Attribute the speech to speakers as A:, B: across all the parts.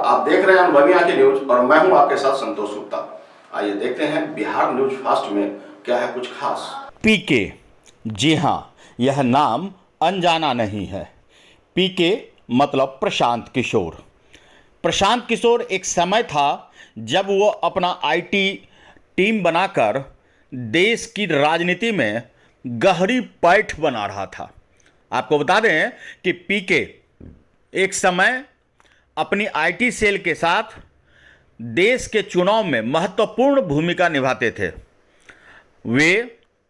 A: आप देख रहे हैं अनुभवी आंखें न्यूज और मैं हूं आपके साथ संतोष गुप्ता। आइए देखते हैं बिहार न्यूज फास्ट में क्या है कुछ खास।
B: पीके, जी हाँ, यह नाम अनजाना नहीं है। पीके मतलब प्रशांत किशोर। प्रशांत किशोर एक समय था जब वो अपना आईटी टीम बनाकर देश की राजनीति में गहरी पैठ बना रहा था। आपको बता दें कि पीके एक समय अपनी आईटी सेल के साथ देश के चुनाव में महत्वपूर्ण भूमिका निभाते थे। वे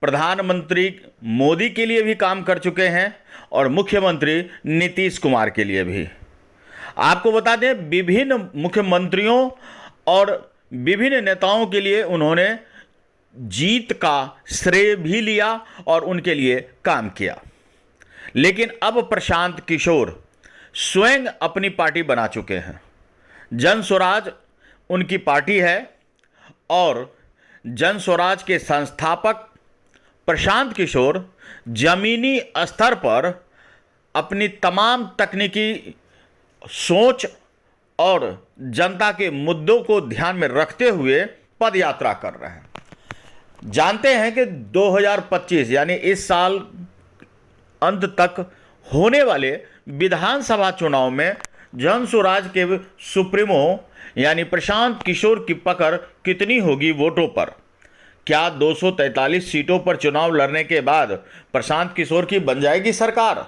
B: प्रधानमंत्री मोदी के लिए भी काम कर चुके हैं और मुख्यमंत्री नीतीश कुमार के लिए भी। आपको बता दें, विभिन्न मुख्यमंत्रियों और विभिन्न नेताओं के लिए उन्होंने जीत का श्रेय भी लिया और उनके लिए काम किया। लेकिन अब प्रशांत किशोर स्वयं अपनी पार्टी बना चुके हैं। जन स्वराज उनकी पार्टी है और जन स्वराज के संस्थापक प्रशांत किशोर जमीनी स्तर पर अपनी तमाम तकनीकी सोच और जनता के मुद्दों को ध्यान में रखते हुए पदयात्रा कर रहे हैं। जानते हैं कि 2025 यानी इस साल अंत तक होने वाले विधानसभा चुनाव में जन स्वराज के सुप्रीमो यानी प्रशांत किशोर की पकड़ कितनी होगी वोटों पर। क्या 243 सीटों पर चुनाव लड़ने के बाद प्रशांत किशोर की बन जाएगी सरकार?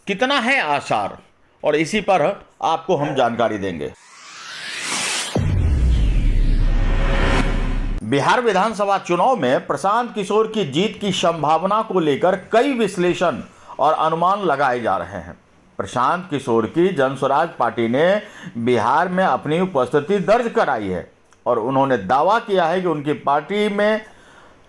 B: कितना है आसार, और इसी पर आपको हम जानकारी देंगे। बिहार विधानसभा चुनाव में प्रशांत किशोर की जीत की संभावना को लेकर कई विश्लेषण और अनुमान लगाए जा रहे हैं। प्रशांत किशोर की जन स्वराज पार्टी ने बिहार में अपनी उपस्थिति दर्ज कराई है और उन्होंने दावा किया है कि उनकी पार्टी में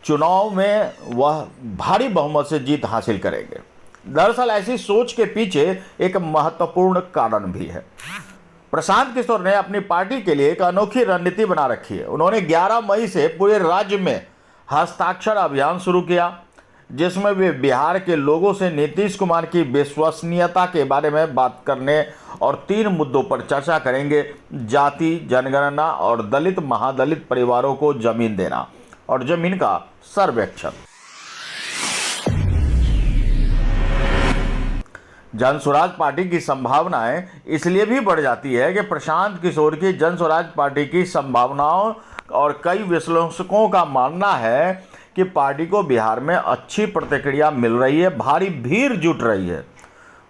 B: चुनाव में वह भारी बहुमत से जीत हासिल करेंगे। दरअसल ऐसी सोच के पीछे एक महत्वपूर्ण कारण भी है। प्रशांत किशोर ने अपनी पार्टी के लिए एक अनोखी रणनीति बना रखी है। उन्होंने 11 मई से पूरे राज्य में हस्ताक्षर अभियान शुरू किया, जिसमें वे बिहार के लोगों से नीतीश कुमार की विश्वसनीयता के बारे में बात करने और 3 मुद्दों पर चर्चा करेंगे: जाति, जनगणना और दलित महादलित परिवारों को जमीन देना और जमीन का सर्वेक्षण। जन स्वराज पार्टी की संभावनाएं इसलिए भी बढ़ जाती है कि प्रशांत किशोर की जन स्वराज पार्टी की संभावनाओं और कई विश्लेषकों का मानना है कि पार्टी को बिहार में अच्छी प्रतिक्रिया मिल रही है, भारी भीड़ जुट रही है।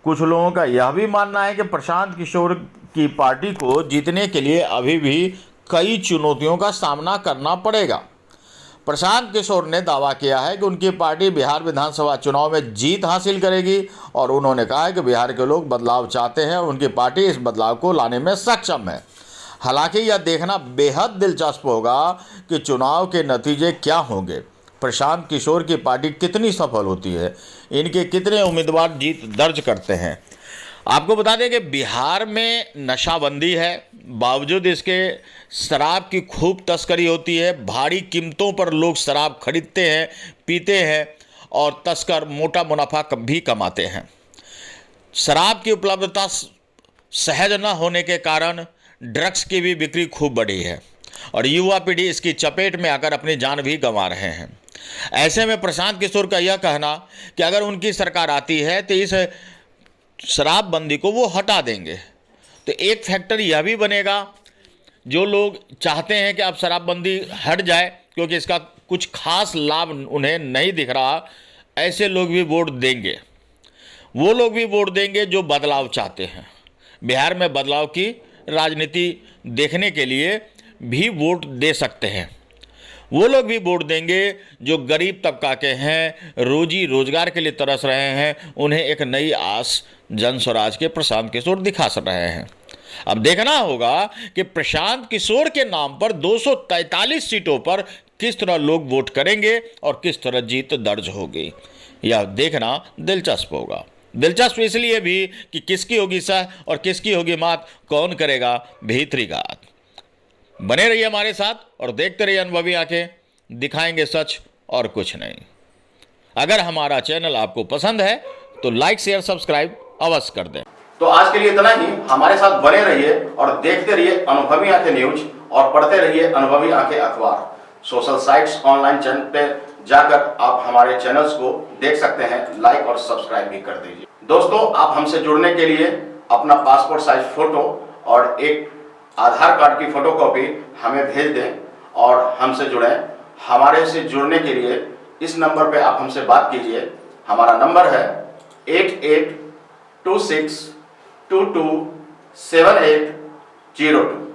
B: कुछ लोगों का यह भी मानना है कि प्रशांत किशोर की पार्टी को जीतने के लिए अभी भी कई चुनौतियों का सामना करना पड़ेगा। प्रशांत किशोर ने दावा किया है कि उनकी पार्टी बिहार विधानसभा चुनाव में जीत हासिल करेगी और उन्होंने कहा है कि बिहार के लोग बदलाव चाहते हैं और उनकी पार्टी इस बदलाव को लाने में सक्षम है। हालांकि यह देखना बेहद दिलचस्प होगा कि चुनाव के नतीजे क्या होंगे, प्रशांत किशोर की पार्टी कितनी सफल होती है, इनके कितने उम्मीदवार जीत दर्ज करते हैं। आपको बता दें कि बिहार में नशाबंदी है, बावजूद इसके शराब की खूब तस्करी होती है। भारी कीमतों पर लोग शराब खरीदते हैं, पीते हैं और तस्कर मोटा मुनाफा भी कमाते हैं। शराब की उपलब्धता सहज न होने के कारण ड्रग्स की भी बिक्री खूब बढ़ी है और युवा पीढ़ी इसकी चपेट में आकर अपनी जान भी गंवा रहे हैं। ऐसे में प्रशांत किशोर का यह कहना कि अगर उनकी सरकार आती है तो इस शराबबंदी को वो हटा देंगे, तो एक फैक्टर यह भी बनेगा, जो लोग चाहते हैं कि अब शराबबंदी हट जाए क्योंकि इसका कुछ खास लाभ उन्हें नहीं दिख रहा, ऐसे लोग भी वोट देंगे। वो लोग भी वोट देंगे जो बदलाव चाहते हैं। बिहार में बदलाव की राजनीति देखने के लिए भी वोट दे सकते हैं। वो लोग भी वोट देंगे जो गरीब तबका के हैं, रोजी रोजगार के लिए तरस रहे हैं। उन्हें एक नई आस जन स्वराज के प्रशांत किशोर दिखा रहे हैं। अब देखना होगा कि प्रशांत किशोर के नाम पर 243 सीटों पर किस तरह लोग वोट करेंगे और किस तरह जीत दर्ज होगी। यह देखना दिलचस्प होगा। दिलचस्प इसलिए भी कि किसकी होगी सह और किसकी होगी मात, कौन करेगा भीतरी गात। बने रहिए हमारे साथ और देखते रहिए अनुभवी आंखें, दिखाएंगे सच और कुछ नहीं। अगर हमारा चैनल आपको पसंद है तो लाइक शेयर सब्सक्राइब अवश्य कर दें।
A: तो आज के लिए इतना ही। हमारे साथ बने रहिए और देखते रहिए अनुभवी आंखें न्यूज और पढ़ते रहिए अनुभवी आंखें अखबार। सोशल साइट्स ऑनलाइन चैनल पे जाकर आप हमारे चैनल्स को देख सकते हैं, लाइक और सब्सक्राइब भी कर दीजिए। दोस्तों, आप हमसे जुड़ने के लिए अपना पासपोर्ट साइज फोटो और एक आधार कार्ड की फोटोकॉपी हमें भेज दें और हमसे जुड़ें। हमारे से जुड़ने के लिए इस नंबर पे आप हमसे बात कीजिए। हमारा नंबर है 8826227802।